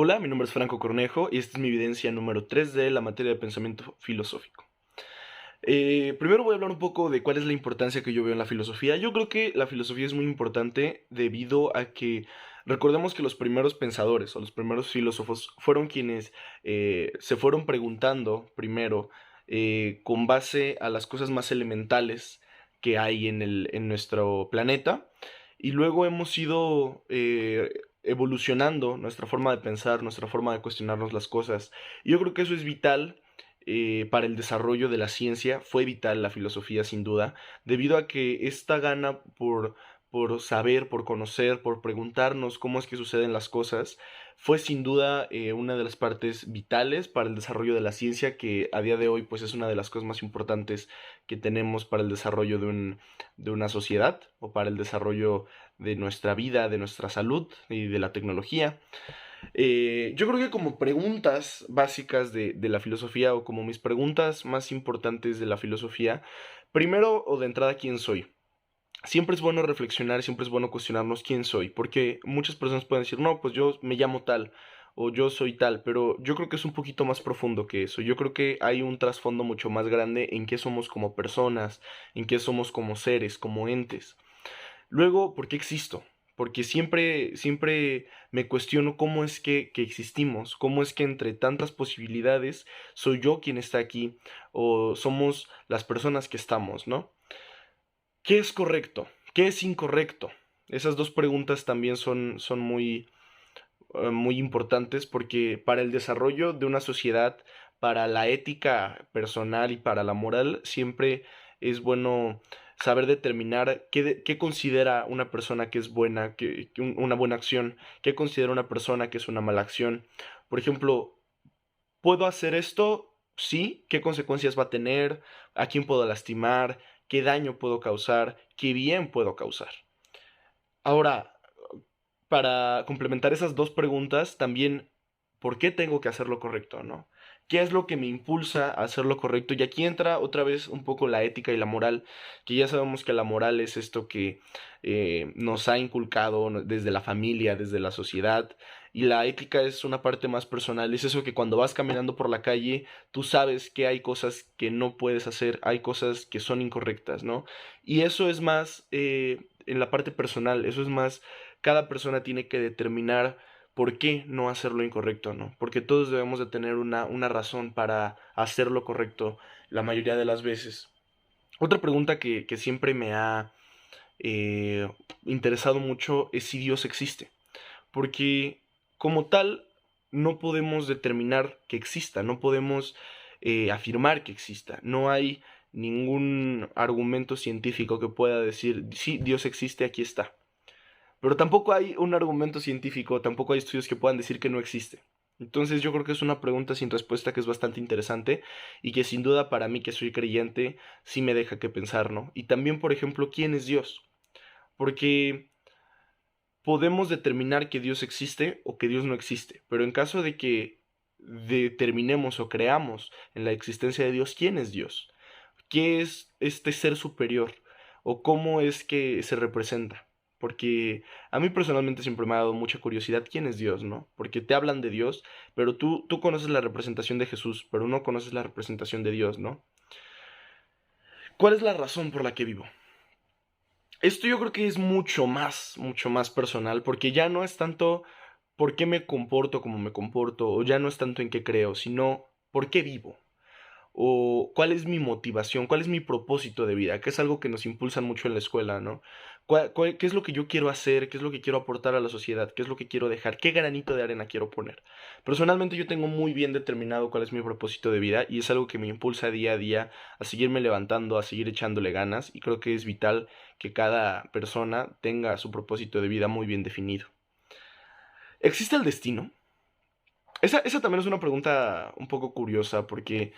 Hola, mi nombre es Franco Cornejo y esta es mi evidencia número 3 de la materia de pensamiento filosófico. Primero voy a hablar un poco de cuál es la importancia que yo veo en la filosofía. Yo creo que la filosofía es muy importante debido a que recordemos que los primeros pensadores o los primeros filósofos fueron quienes se fueron preguntando primero con base a las cosas más elementales que hay en nuestro planeta y luego hemos ido evolucionando nuestra forma de pensar, nuestra forma de cuestionarnos las cosas. Y yo creo que eso es vital para el desarrollo de la ciencia. Fue vital la filosofía sin duda, debido a que esta gana por saber, por conocer, por preguntarnos cómo es que suceden las cosas, fue sin duda una de las partes vitales para el desarrollo de la ciencia, que a día de hoy pues es una de las cosas más importantes que tenemos para el desarrollo de una sociedad o para el desarrollo de nuestra vida, de nuestra salud y de la tecnología. Yo creo que como preguntas básicas de la filosofía o como mis preguntas más importantes de la filosofía, primero o de entrada, ¿quién soy? Siempre es bueno reflexionar, siempre es bueno cuestionarnos quién soy, porque muchas personas pueden decir, no, pues yo me llamo tal o yo soy tal, pero yo creo que es un poquito más profundo que eso. Yo creo que hay un trasfondo mucho más grande en qué somos como personas, en qué somos como seres, como entes. Luego, ¿por qué existo? Porque siempre me cuestiono cómo es que existimos, cómo es que entre tantas posibilidades soy yo quien está aquí o somos las personas que estamos, ¿no? ¿Qué es correcto? ¿Qué es incorrecto? Esas dos preguntas también son muy importantes porque para el desarrollo de una sociedad, para la ética personal y para la moral, siempre es bueno saber determinar qué considera una persona que es buena, una buena acción, qué considera una persona que es una mala acción. Por ejemplo, ¿puedo hacer esto? Sí. ¿Qué consecuencias va a tener? ¿A quién puedo lastimar? ¿Qué daño puedo causar? ¿Qué bien puedo causar? Ahora, para complementar esas dos preguntas, también, ¿por qué tengo que hacer lo correcto, no? ¿Qué es lo que me impulsa a hacer lo correcto? Y aquí entra otra vez un poco la ética y la moral, que ya sabemos que la moral es esto que nos ha inculcado desde la familia, desde la sociedad, y la ética es una parte más personal, es eso que cuando vas caminando por la calle, tú sabes que hay cosas que no puedes hacer, hay cosas que son incorrectas, ¿no? Y eso es más en la parte personal, eso es más cada persona tiene que determinar por qué no hacer lo incorrecto, ¿no? Porque todos debemos de tener una razón para hacer lo correcto la mayoría de las veces. Otra pregunta que siempre me ha eh, interesado mucho es si Dios existe. Porque como tal no podemos determinar que exista, no podemos afirmar que exista. No hay ningún argumento científico que pueda decir, sí, Dios existe, aquí está. Pero tampoco hay un argumento científico, tampoco hay estudios que puedan decir que no existe. Entonces yo creo que es una pregunta sin respuesta que es bastante interesante y que sin duda para mí que soy creyente sí me deja que pensar, ¿no? Y también, por ejemplo, ¿quién es Dios? Porque podemos determinar que Dios existe o que Dios no existe, pero en caso de que determinemos o creamos en la existencia de Dios, ¿quién es Dios? ¿Qué es este ser superior? ¿O cómo es que se representa? Porque a mí personalmente siempre me ha dado mucha curiosidad quién es Dios, ¿no? Porque te hablan de Dios, pero tú conoces la representación de Jesús, pero no conoces la representación de Dios, ¿no? ¿Cuál es la razón por la que vivo? Esto yo creo que es mucho más personal, porque ya no es tanto por qué me comporto como me comporto, o ya no es tanto en qué creo, sino por qué vivo o cuál es mi motivación, cuál es mi propósito de vida, que es algo que nos impulsan mucho en la escuela, ¿no? ¿Qué es lo que yo quiero hacer? ¿Qué es lo que quiero aportar a la sociedad? ¿Qué es lo que quiero dejar? ¿Qué granito de arena quiero poner? Personalmente yo tengo muy bien determinado cuál es mi propósito de vida y es algo que me impulsa día a día a seguirme levantando, a seguir echándole ganas y creo que es vital que cada persona tenga su propósito de vida muy bien definido. ¿Existe el destino? Esa también es una pregunta un poco curiosa porque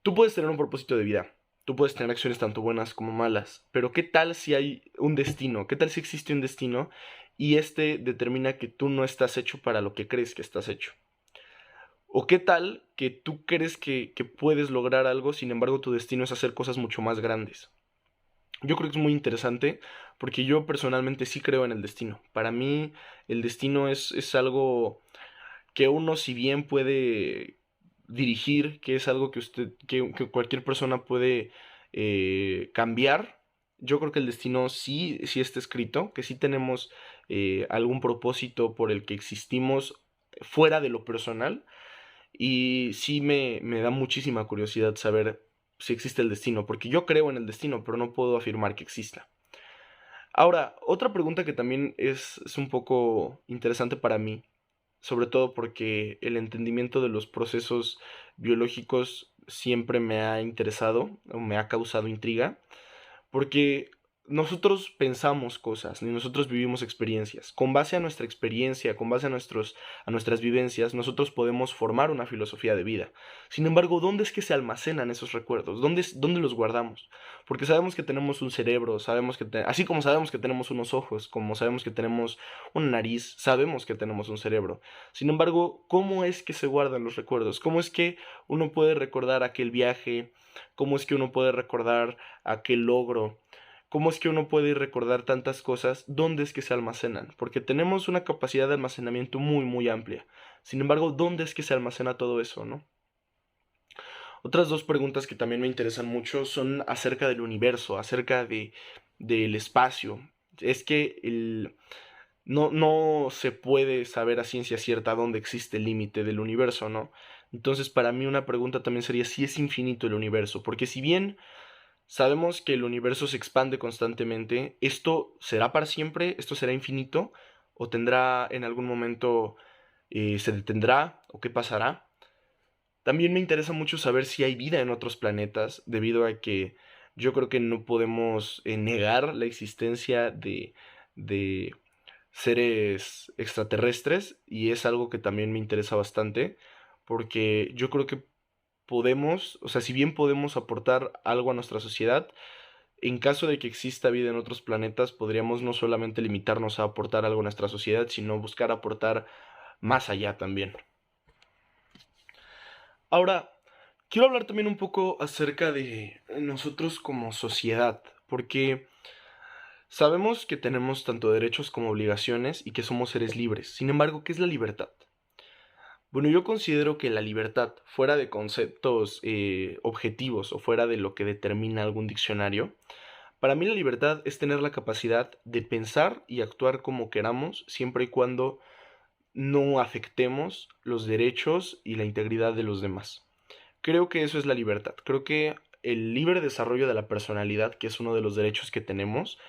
tú puedes tener un propósito de vida, tú puedes tener acciones tanto buenas como malas, pero ¿qué tal si hay un destino? ¿Qué tal si existe un destino y este determina que tú no estás hecho para lo que crees que estás hecho? ¿O qué tal que tú crees que puedes lograr algo, sin embargo tu destino es hacer cosas mucho más grandes? Yo creo que es muy interesante porque yo personalmente sí creo en el destino. Para mí el destino es algo que uno si bien puede dirigir, que es algo que cualquier persona puede cambiar, yo creo que el destino sí está escrito, que sí tenemos algún propósito por el que existimos fuera de lo personal, y sí me da muchísima curiosidad saber si existe el destino, porque yo creo en el destino, pero no puedo afirmar que exista. Ahora, otra pregunta que también es un poco interesante para mí, sobre todo porque el entendimiento de los procesos biológicos siempre me ha interesado o me ha causado intriga, porque nosotros pensamos cosas, ni nosotros vivimos experiencias. Con base a nuestra experiencia, con base a nuestras vivencias, nosotros podemos formar una filosofía de vida. Sin embargo, ¿dónde es que se almacenan esos recuerdos? ¿Dónde los guardamos? Porque sabemos que tenemos un cerebro, así como sabemos que tenemos unos ojos, como sabemos que tenemos una nariz, sabemos que tenemos un cerebro. Sin embargo, ¿cómo es que se guardan los recuerdos? ¿Cómo es que uno puede recordar aquel viaje? ¿Cómo es que uno puede recordar aquel logro? ¿Cómo es que uno puede recordar tantas cosas? ¿Dónde es que se almacenan? Porque tenemos una capacidad de almacenamiento muy amplia. Sin embargo, ¿dónde es que se almacena todo eso, no? Otras dos preguntas que también me interesan mucho son acerca del universo, del espacio. Es que no se puede saber a ciencia cierta dónde existe el límite del universo, ¿no? Entonces, para mí una pregunta también sería si es infinito el universo, porque si bien sabemos que el universo se expande constantemente, ¿esto será para siempre? ¿Esto será infinito? ¿O tendrá en algún momento, se detendrá? ¿O qué pasará? También me interesa mucho saber si hay vida en otros planetas, debido a que yo creo que no podemos negar la existencia de seres extraterrestres, y es algo que también me interesa bastante, porque yo creo que podemos, o sea, si bien podemos aportar algo a nuestra sociedad, en caso de que exista vida en otros planetas, podríamos no solamente limitarnos a aportar algo a nuestra sociedad, sino buscar aportar más allá también. Ahora, quiero hablar también un poco acerca de nosotros como sociedad, porque sabemos que tenemos tanto derechos como obligaciones y que somos seres libres. Sin embargo, ¿qué es la libertad? Bueno, yo considero que la libertad, fuera de conceptos objetivos o fuera de lo que determina algún diccionario, para mí la libertad es tener la capacidad de pensar y actuar como queramos, siempre y cuando no afectemos los derechos y la integridad de los demás. Creo que eso es la libertad. Creo que el libre desarrollo de la personalidad, que es uno de los derechos que tenemos,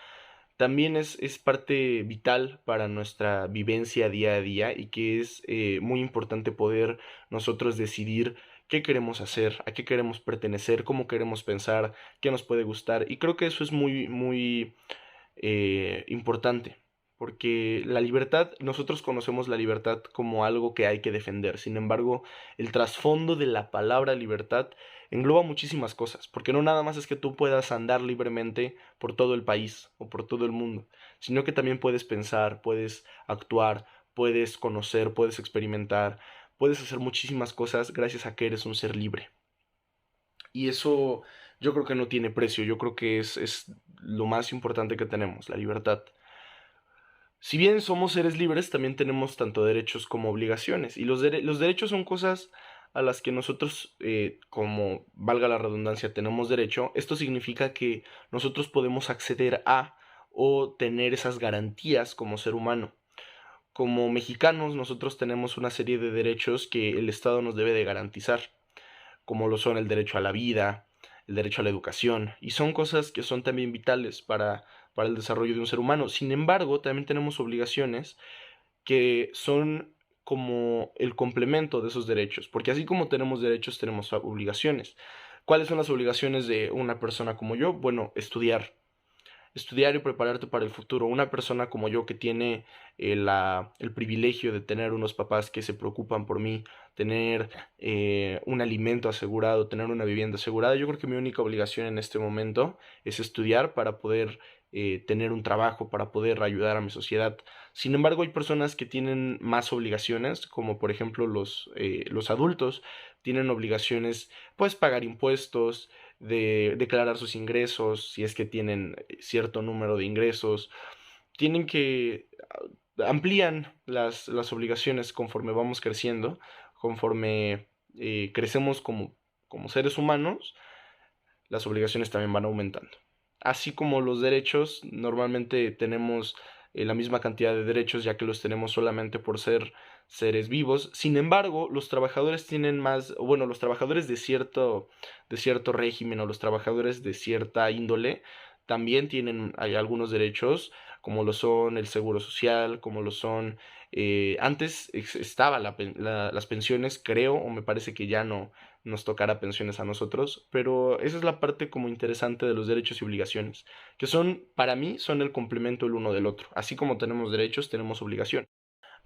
también es parte vital para nuestra vivencia día a día, y que es muy importante poder nosotros decidir qué queremos hacer, a qué queremos pertenecer, cómo queremos pensar, qué nos puede gustar. Y creo que eso es muy importante, porque la libertad, nosotros conocemos la libertad como algo que hay que defender. Sin embargo, el trasfondo de la palabra libertad engloba muchísimas cosas, porque no nada más es que tú puedas andar libremente por todo el país o por todo el mundo, sino que también puedes pensar, puedes actuar, puedes conocer, puedes experimentar, puedes hacer muchísimas cosas gracias a que eres un ser libre. Y eso yo creo que no tiene precio, yo creo que es lo más importante que tenemos, la libertad. Si bien somos seres libres, también tenemos tanto derechos como obligaciones. Y los derechos son cosas a las que nosotros, como valga la redundancia, tenemos derecho. Esto significa que nosotros podemos acceder a o tener esas garantías como ser humano. Como mexicanos, nosotros tenemos una serie de derechos que el Estado nos debe de garantizar, como lo son el derecho a la vida, el derecho a la educación, y son cosas que son también vitales para el desarrollo de un ser humano. Sin embargo, también tenemos obligaciones que son como el complemento de esos derechos, porque así como tenemos derechos, tenemos obligaciones. ¿Cuáles son las obligaciones de una persona como yo? Bueno, estudiar y prepararte para el futuro. Una persona como yo que tiene el privilegio de tener unos papás que se preocupan por mí, tener un alimento asegurado, tener una vivienda asegurada, yo creo que mi única obligación en este momento es estudiar para poder tener un trabajo, para poder ayudar a mi sociedad. Sin embargo, hay personas que tienen más obligaciones, como por ejemplo los adultos tienen obligaciones, pues pagar impuestos, de declarar sus ingresos, si es que tienen cierto número de ingresos, tienen que amplían las obligaciones conforme vamos creciendo, conforme crecemos como seres humanos, las obligaciones también van aumentando. Así como los derechos, normalmente tenemos la misma cantidad de derechos ya que los tenemos solamente por ser seres vivos. Sin embargo, los trabajadores tienen más, bueno, los trabajadores de cierto régimen o los trabajadores de cierta índole también tienen hay algunos derechos, como lo son el seguro social, como lo son... antes estaba las pensiones, creo, o me parece que ya no nos tocará pensiones a nosotros, pero esa es la parte como interesante de los derechos y obligaciones, que son, para mí, son el complemento el uno del otro. Así como tenemos derechos, tenemos obligación.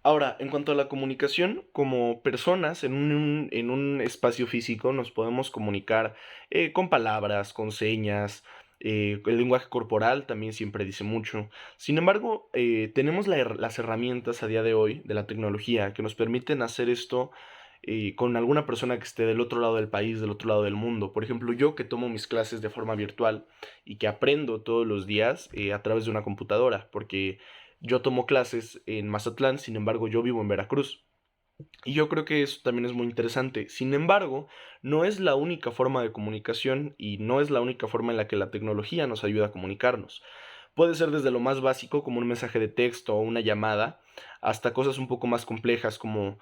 Ahora, en cuanto a la comunicación, como personas en un espacio físico nos podemos comunicar con palabras, con señas, el lenguaje corporal también siempre dice mucho. Sin embargo, tenemos las herramientas a día de hoy de la tecnología que nos permiten hacer esto con alguna persona que esté del otro lado del país, del otro lado del mundo. Por ejemplo, yo que tomo mis clases de forma virtual y que aprendo todos los días a través de una computadora, porque yo tomo clases en Mazatlán, sin embargo yo vivo en Veracruz. Y yo creo que eso también es muy interesante. Sin embargo, no es la única forma de comunicación y no es la única forma en la que la tecnología nos ayuda a comunicarnos. Puede ser desde lo más básico, como un mensaje de texto o una llamada, hasta cosas un poco más complejas, como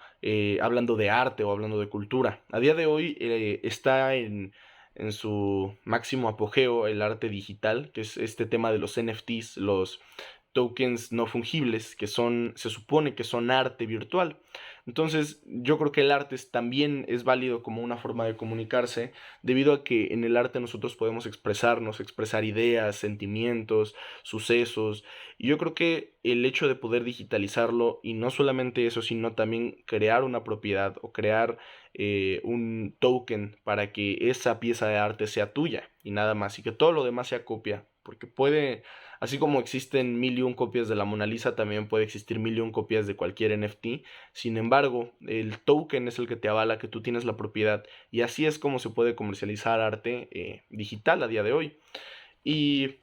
hablando de arte o hablando de cultura. A día de hoy está en su máximo apogeo el arte digital, que es este tema de los NFTs, los tokens no fungibles, que se supone que son arte virtual. Entonces, yo creo que el arte también es válido como una forma de comunicarse, debido a que en el arte nosotros podemos expresarnos, expresar ideas, sentimientos, sucesos, y yo creo que el hecho de poder digitalizarlo, y no solamente eso, sino también crear una propiedad o crear un token para que esa pieza de arte sea tuya y nada más, y que todo lo demás sea copia, porque puede, así como existen mil y un copias de la Mona Lisa, también puede existir mil y un copias de cualquier NFT. Sin embargo, el token es el que te avala que tú tienes la propiedad, y así es como se puede comercializar arte digital a día de hoy. Y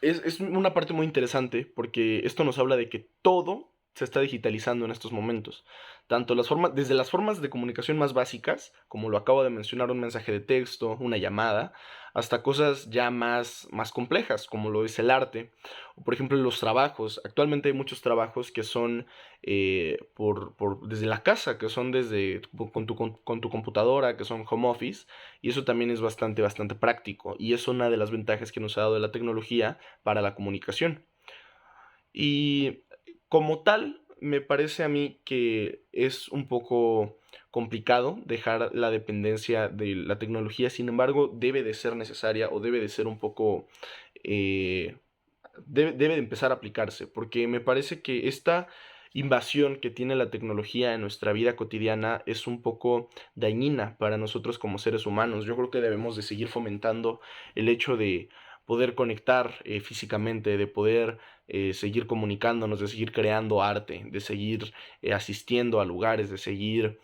es una parte muy interesante porque esto nos habla de que todo se está digitalizando en estos momentos. Tanto desde las formas de comunicación más básicas, como lo acabo de mencionar, un mensaje de texto, una llamada, hasta cosas ya más complejas, como lo es el arte, o por ejemplo los trabajos. Actualmente hay muchos trabajos que son desde la casa, que son con tu computadora, que son home office, y eso también es bastante práctico, y es una de las ventajas que nos ha dado la tecnología para la comunicación. Y como tal, me parece a mí que es un poco complicado dejar la dependencia de la tecnología, sin embargo, debe de ser necesaria o debe de ser un poco... eh, debe de empezar a aplicarse, porque me parece que esta invasión que tiene la tecnología en nuestra vida cotidiana es un poco dañina para nosotros como seres humanos. Yo creo que debemos de seguir fomentando el hecho de poder conectar físicamente, de poder seguir comunicándonos, de seguir creando arte, de seguir asistiendo a lugares, de seguir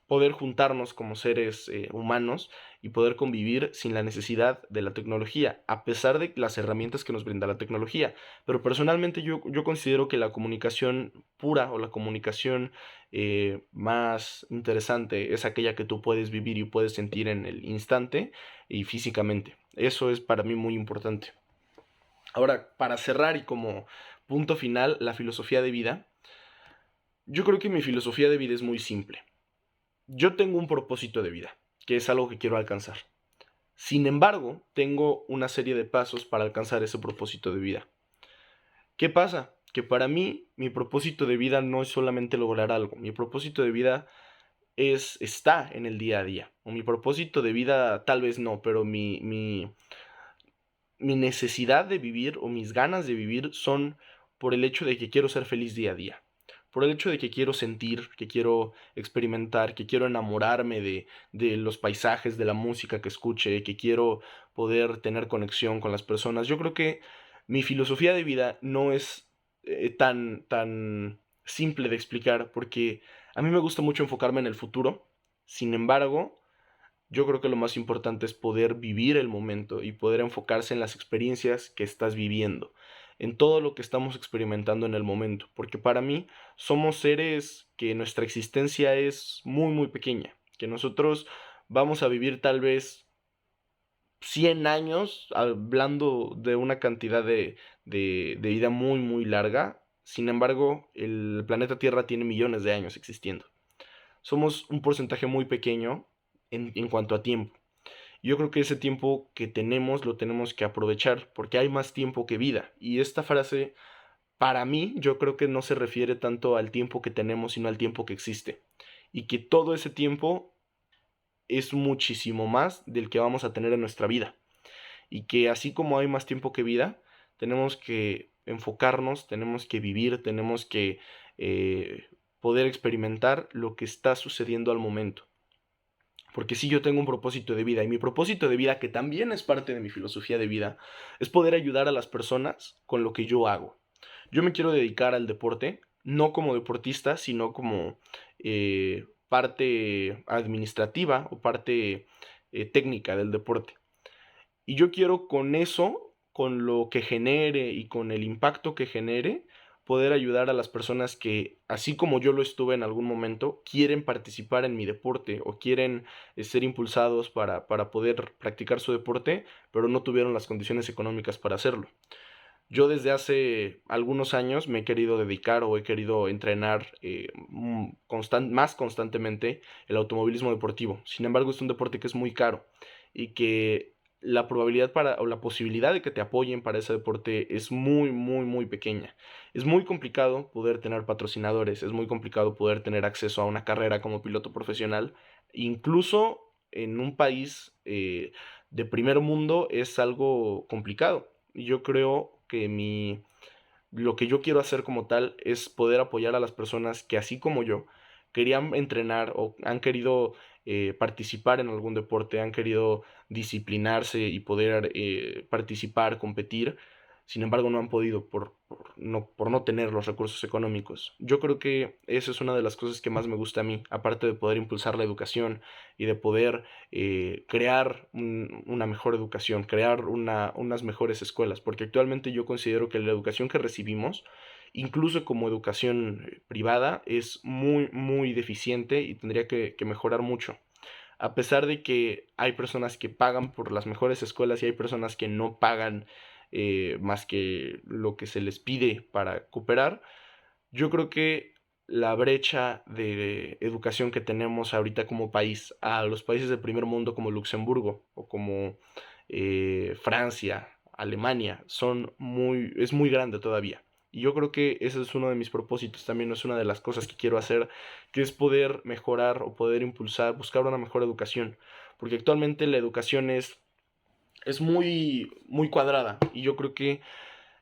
poder juntarnos como seres humanos y poder convivir sin la necesidad de la tecnología, a pesar de las herramientas que nos brinda la tecnología. Pero personalmente yo considero que la comunicación pura o la comunicación más interesante es aquella que tú puedes vivir y puedes sentir en el instante y físicamente. Eso es para mí muy importante. Ahora, para cerrar y como punto final, la filosofía de vida, yo creo que mi filosofía de vida es muy simple. Yo tengo un propósito de vida, que es algo que quiero alcanzar. Sin embargo, tengo una serie de pasos para alcanzar ese propósito de vida. ¿Qué pasa? Que para mí, mi propósito de vida no es solamente lograr algo. Mi propósito de vida está en el día a día. O mi propósito de vida tal vez no, pero mi necesidad de vivir o mis ganas de vivir son por el hecho de que quiero ser feliz día a día, por el hecho de que quiero sentir, que quiero experimentar, que quiero enamorarme de los paisajes, de la música que escuche, que quiero poder tener conexión con las personas. Yo creo que mi filosofía de vida no es tan simple de explicar porque a mí me gusta mucho enfocarme en el futuro. Sin embargo, yo creo que lo más importante es poder vivir el momento y poder enfocarse en las experiencias que estás viviendo. en todo lo que estamos experimentando en el momento, porque para mí somos seres que nuestra existencia es muy muy pequeña, que nosotros vamos a vivir tal vez 100 años, hablando de una cantidad de vida muy muy larga. Sin embargo, el planeta Tierra tiene millones de años existiendo. Somos un porcentaje muy pequeño en cuanto a tiempo. Yo creo que ese tiempo que tenemos lo tenemos que aprovechar porque hay más tiempo que vida. Y esta frase, para mí, yo creo que no se refiere tanto al tiempo que tenemos, sino al tiempo que existe. Y que todo ese tiempo es muchísimo más del que vamos a tener en nuestra vida. Y que así como hay más tiempo que vida, tenemos que enfocarnos, tenemos que vivir, tenemos que eh, poder experimentar lo que está sucediendo al momento. Porque si yo tengo un propósito de vida y mi propósito de vida, que también es parte de mi filosofía de vida, es poder ayudar a las personas con lo que yo hago. Yo me quiero dedicar al deporte, no como deportista, sino como parte administrativa o parte técnica del deporte. Y yo quiero con eso, con lo que genere y con el impacto que genere, poder ayudar a las personas que, así como yo lo estuve en algún momento, quieren participar en mi deporte o quieren ser impulsados para poder practicar su deporte, pero no tuvieron las condiciones económicas para hacerlo. Yo desde hace algunos años me he querido dedicar o he querido entrenar más constantemente el automovilismo deportivo. Sin embargo, es un deporte que es muy caro y que la probabilidad o la posibilidad de que te apoyen para ese deporte es muy, muy, muy pequeña. Es muy complicado poder tener patrocinadores, es muy complicado poder tener acceso a una carrera como piloto profesional. Incluso en un país de primer mundo es algo complicado. Yo creo que lo que yo quiero hacer como tal es poder apoyar a las personas que así como yo querían entrenar o han querido participar en algún deporte, han querido disciplinarse y poder participar, competir, sin embargo no han podido por no tener los recursos económicos. Yo creo que eso es una de las cosas que más me gusta a mí, aparte de poder impulsar la educación y de poder crear una mejor educación, crear unas mejores escuelas, porque actualmente yo considero que la educación que recibimos, incluso como educación privada, es muy, muy deficiente y tendría que mejorar mucho. A pesar de que hay personas que pagan por las mejores escuelas y hay personas que no pagan más que lo que se les pide para cooperar, yo creo que la brecha de educación que tenemos ahorita como país a los países del primer mundo como Luxemburgo o como Francia, Alemania, es muy grande todavía. Y yo creo que ese es uno de mis propósitos, también es una de las cosas que quiero hacer, que es poder mejorar o poder impulsar, buscar una mejor educación. Porque actualmente la educación es muy, muy cuadrada y yo creo que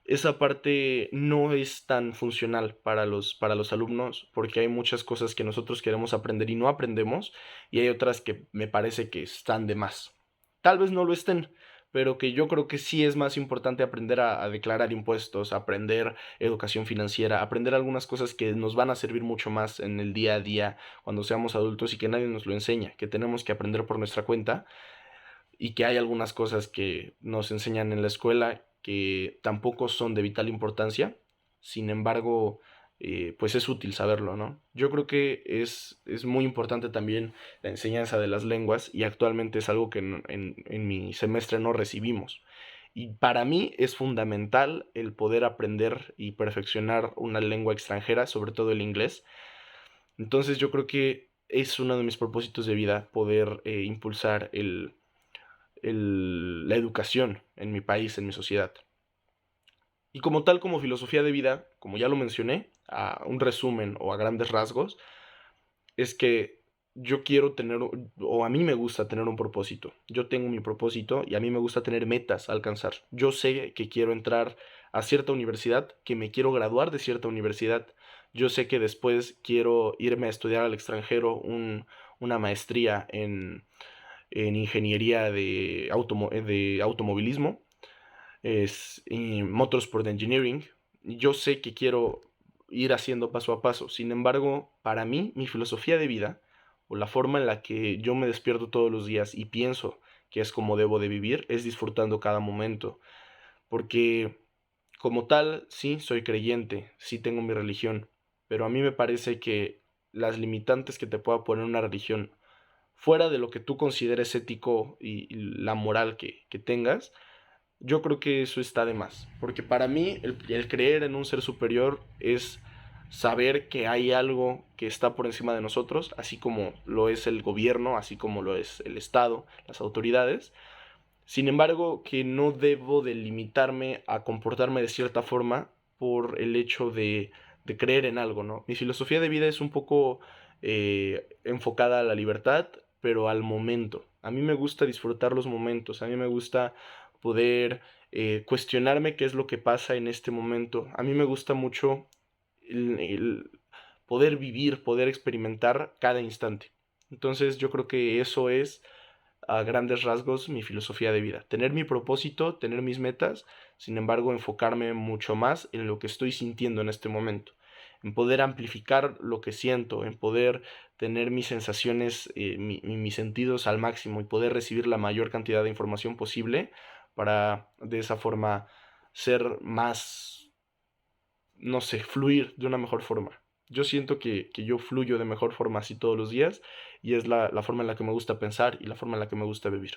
esa parte no es tan funcional para los alumnos porque hay muchas cosas que nosotros queremos aprender y no aprendemos y hay otras que me parece que están de más. Tal vez no lo estén, pero que yo creo que sí es más importante aprender a declarar impuestos, aprender educación financiera, aprender algunas cosas que nos van a servir mucho más en el día a día cuando seamos adultos y que nadie nos lo enseña, que tenemos que aprender por nuestra cuenta y que hay algunas cosas que nos enseñan en la escuela que tampoco son de vital importancia, sin embargo, pues es útil saberlo, ¿no? Yo creo que es muy importante también la enseñanza de las lenguas y actualmente es algo que en mi semestre no recibimos. Y para mí es fundamental el poder aprender y perfeccionar una lengua extranjera, sobre todo el inglés. Entonces yo creo que es uno de mis propósitos de vida poder impulsar la educación en mi país, en mi sociedad. Y como tal, como filosofía de vida, como ya lo mencioné, a un resumen o a grandes rasgos, es que yo quiero tener, o a mí me gusta tener un propósito. Yo tengo mi propósito y a mí me gusta tener metas a alcanzar. Yo sé que quiero entrar a cierta universidad, que me quiero graduar de cierta universidad. Yo sé que después quiero irme a estudiar al extranjero una maestría en ingeniería de automovilismo, es Motorsport Engineering. Yo sé que quiero ir haciendo paso a paso. Sin embargo, para mí, mi filosofía de vida, o la forma en la que yo me despierto todos los días y pienso que es como debo de vivir, es disfrutando cada momento. Porque como tal, sí, soy creyente, sí tengo mi religión, pero a mí me parece que las limitantes que te pueda poner una religión fuera de lo que tú consideres ético y la moral que tengas, yo creo que eso está de más. Porque para mí el creer en un ser superior es saber que hay algo que está por encima de nosotros, así como lo es el gobierno, así como lo es el Estado, las autoridades. Sin embargo, que no debo de limitarme a comportarme de cierta forma por el hecho de creer en algo, ¿no? Mi filosofía de vida es un poco enfocada a la libertad, pero al momento. A mí me gusta disfrutar los momentos, a mí me gusta poder cuestionarme qué es lo que pasa en este momento. A mí me gusta mucho el poder vivir, poder experimentar cada instante. Entonces yo creo que eso es a grandes rasgos mi filosofía de vida. Tener mi propósito, tener mis metas, sin embargo enfocarme mucho más en lo que estoy sintiendo en este momento, en poder amplificar lo que siento, en poder tener mis sensaciones, mis sentidos al máximo y poder recibir la mayor cantidad de información posible para de esa forma ser más, no sé, fluir de una mejor forma. Yo siento que yo fluyo de mejor forma así todos los días y es la forma en la que me gusta pensar y la forma en la que me gusta vivir.